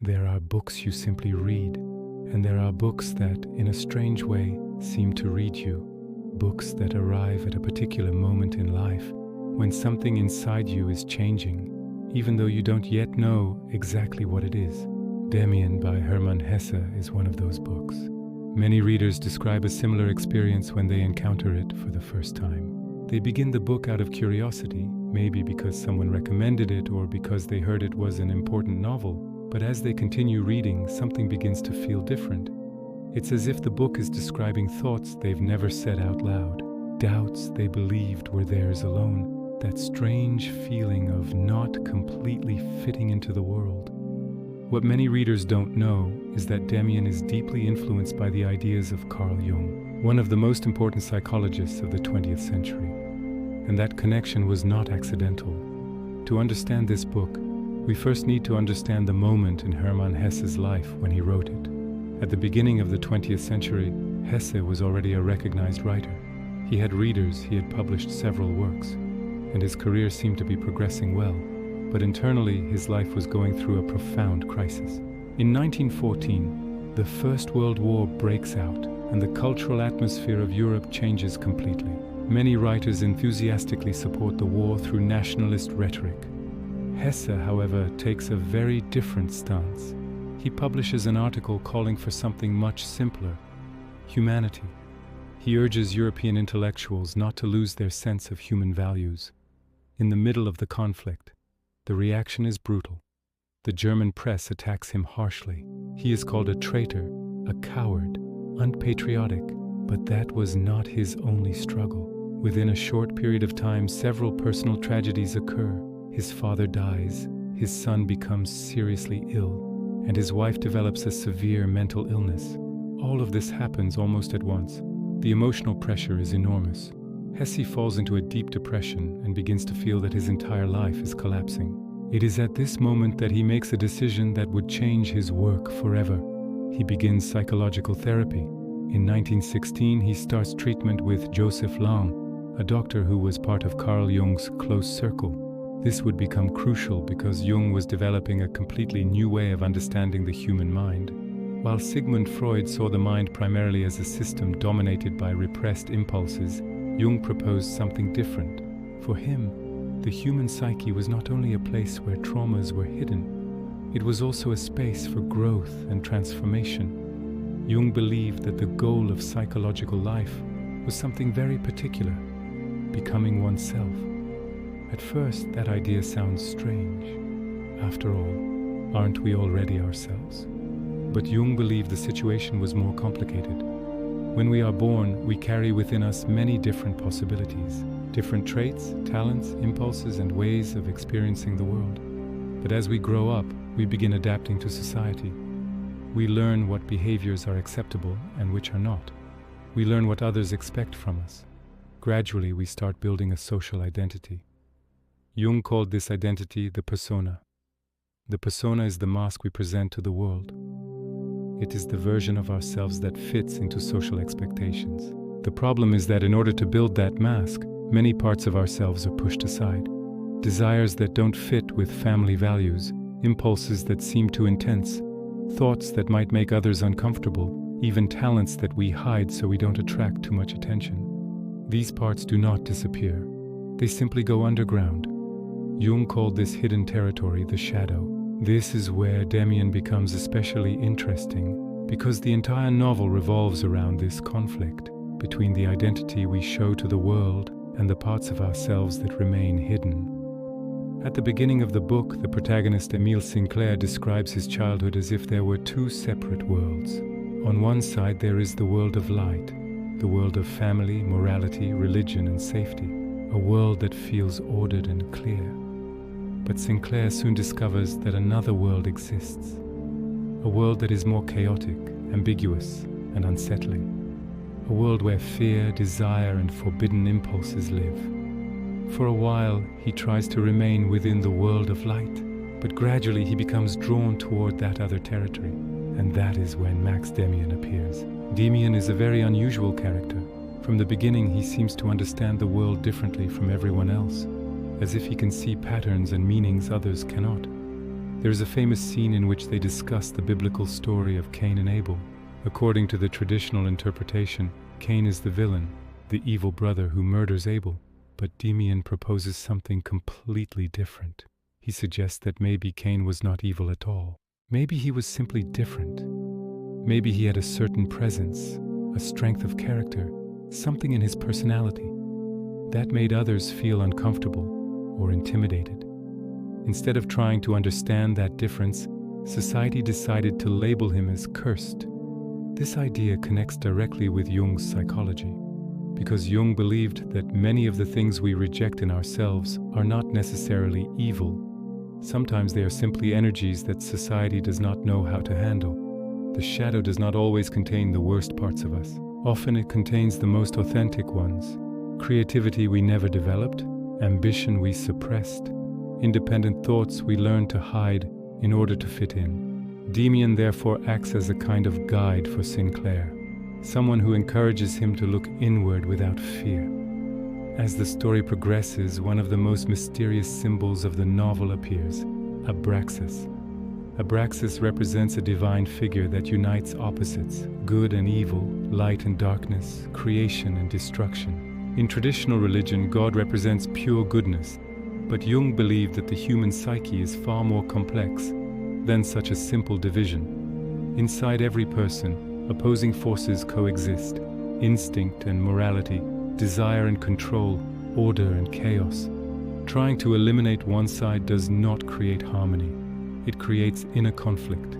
There are books you simply read, and there are books that, in a strange way, seem to read you. Books that arrive at a particular moment in life, when something inside you is changing, even though you don't yet know exactly what it is. Demian by Hermann Hesse is one of those books. Many readers describe a similar experience when they encounter it for the first time. They begin the book out of curiosity, maybe because someone recommended it or because they heard it was an important novel, but as they continue reading, something begins to feel different. It's as if the book is describing thoughts they've never said out loud, doubts they believed were theirs alone, that strange feeling of not completely fitting into the world. What many readers don't know is that Demian is deeply influenced by the ideas of Carl Jung, one of the most important psychologists of the 20th century. And that connection was not accidental. To understand this book, we first need to understand the moment in Hermann Hesse's life when he wrote it. At the beginning of the 20th century, Hesse was already a recognized writer. He had readers, he had published several works, and his career seemed to be progressing well. But internally, his life was going through a profound crisis. In 1914, the First World War breaks out, and the cultural atmosphere of Europe changes completely. Many writers enthusiastically support the war through nationalist rhetoric. Hesse, however, takes a very different stance. He publishes an article calling for something much simpler: humanity. He urges European intellectuals not to lose their sense of human values. In the middle of the conflict, the reaction is brutal. The German press attacks him harshly. He is called a traitor, a coward, unpatriotic, but that was not his only struggle. Within a short period of time, several personal tragedies occur. His father dies, his son becomes seriously ill, and his wife develops a severe mental illness. All of this happens almost at once. The emotional pressure is enormous. Hesse falls into a deep depression and begins to feel that his entire life is collapsing. It is at this moment that he makes a decision that would change his work forever. He begins psychological therapy. In 1916, he starts treatment with Joseph Lang, a doctor who was part of Carl Jung's close circle. This would become crucial because Jung was developing a completely new way of understanding the human mind. While Sigmund Freud saw the mind primarily as a system dominated by repressed impulses, Jung proposed something different. For him, the human psyche was not only a place where traumas were hidden, it was also a space for growth and transformation. Jung believed that the goal of psychological life was something very particular: becoming oneself. At first, that idea sounds strange. After all, aren't we already ourselves? But Jung believed the situation was more complicated. When we are born, we carry within us many different possibilities, different traits, talents, impulses, and ways of experiencing the world. But as we grow up, we begin adapting to society. We learn what behaviors are acceptable and which are not. We learn what others expect from us. Gradually, we start building a social identity. Jung called this identity the persona. The persona is the mask we present to the world. It is the version of ourselves that fits into social expectations. The problem is that in order to build that mask, many parts of ourselves are pushed aside. Desires that don't fit with family values, impulses that seem too intense, thoughts that might make others uncomfortable, even talents that we hide so we don't attract too much attention. These parts do not disappear. They simply go underground. Jung called this hidden territory the shadow. This is where Demian becomes especially interesting, because the entire novel revolves around this conflict between the identity we show to the world and the parts of ourselves that remain hidden. At the beginning of the book, the protagonist Emile Sinclair describes his childhood as if there were two separate worlds. On one side there is the world of light, the world of family, morality, religion, and safety, a world that feels ordered and clear. But Sinclair soon discovers that another world exists, a world that is more chaotic, ambiguous, and unsettling, a world where fear, desire, and forbidden impulses live. For a while, he tries to remain within the world of light, but gradually he becomes drawn toward that other territory, and that is when Max Demian appears. Demian is a very unusual character. From the beginning, he seems to understand the world differently from everyone else, as if he can see patterns and meanings others cannot. There is a famous scene in which they discuss the biblical story of Cain and Abel. According to the traditional interpretation, Cain is the villain, the evil brother who murders Abel. But Demian proposes something completely different. He suggests that maybe Cain was not evil at all. Maybe he was simply different. Maybe he had a certain presence, a strength of character, something in his personality that made others feel uncomfortable or intimidated. Instead of trying to understand that difference, society decided to label him as cursed. This idea connects directly with Jung's psychology, because Jung believed that many of the things we reject in ourselves are not necessarily evil. Sometimes they are simply energies that society does not know how to handle. The shadow does not always contain the worst parts of us. Often it contains the most authentic ones. Creativity we never developed, ambition we suppressed, independent thoughts we learned to hide in order to fit in. Demian therefore acts as a kind of guide for Sinclair, someone who encourages him to look inward without fear. As the story progresses, one of the most mysterious symbols of the novel appears, Abraxas. Abraxas represents a divine figure that unites opposites, good and evil, light and darkness, creation and destruction. In traditional religion, God represents pure goodness, but Jung believed that the human psyche is far more complex than such a simple division. Inside every person, opposing forces coexist: instinct and morality, desire and control, order and chaos. Trying to eliminate one side does not create harmony. It creates inner conflict.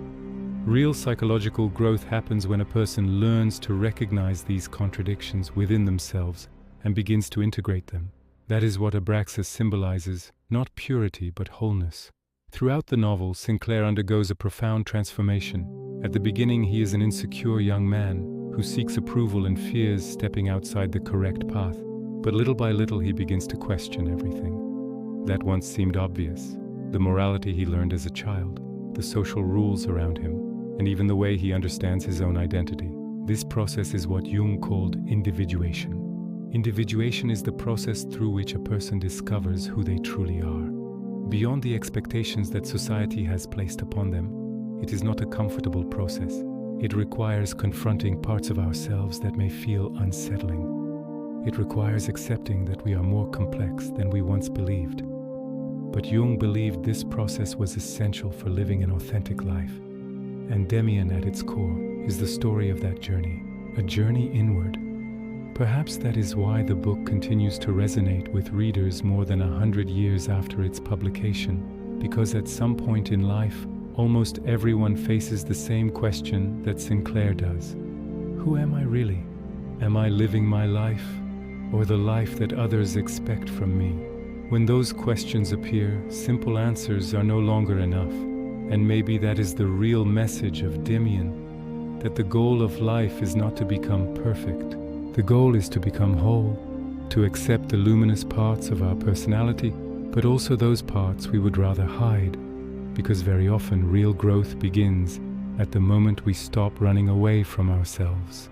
Real psychological growth happens when a person learns to recognize these contradictions within themselves and begins to integrate them. That is what Abraxas symbolizes, not purity but wholeness. Throughout the novel, Sinclair undergoes a profound transformation. At the beginning, he is an insecure young man who seeks approval and fears stepping outside the correct path. But little by little, he begins to question everything that once seemed obvious: the morality he learned as a child, the social rules around him, and even the way he understands his own identity. This process is what Jung called individuation. Individuation is the process through which a person discovers who they truly are. Beyond the expectations that society has placed upon them, it is not a comfortable process. It requires confronting parts of ourselves that may feel unsettling. It requires accepting that we are more complex than we once believed. But Jung believed this process was essential for living an authentic life. And Demian, at its core, is the story of that journey, a journey inward. Perhaps that is why the book continues to resonate with readers more than 100 years after its publication, because at some point in life, almost everyone faces the same question that Sinclair does. Who am I really? Am I living my life, or the life that others expect from me? When those questions appear, simple answers are no longer enough, and maybe that is the real message of Demian, that the goal of life is not to become perfect. The goal is to become whole, to accept the luminous parts of our personality, but also those parts we would rather hide, because very often real growth begins at the moment we stop running away from ourselves.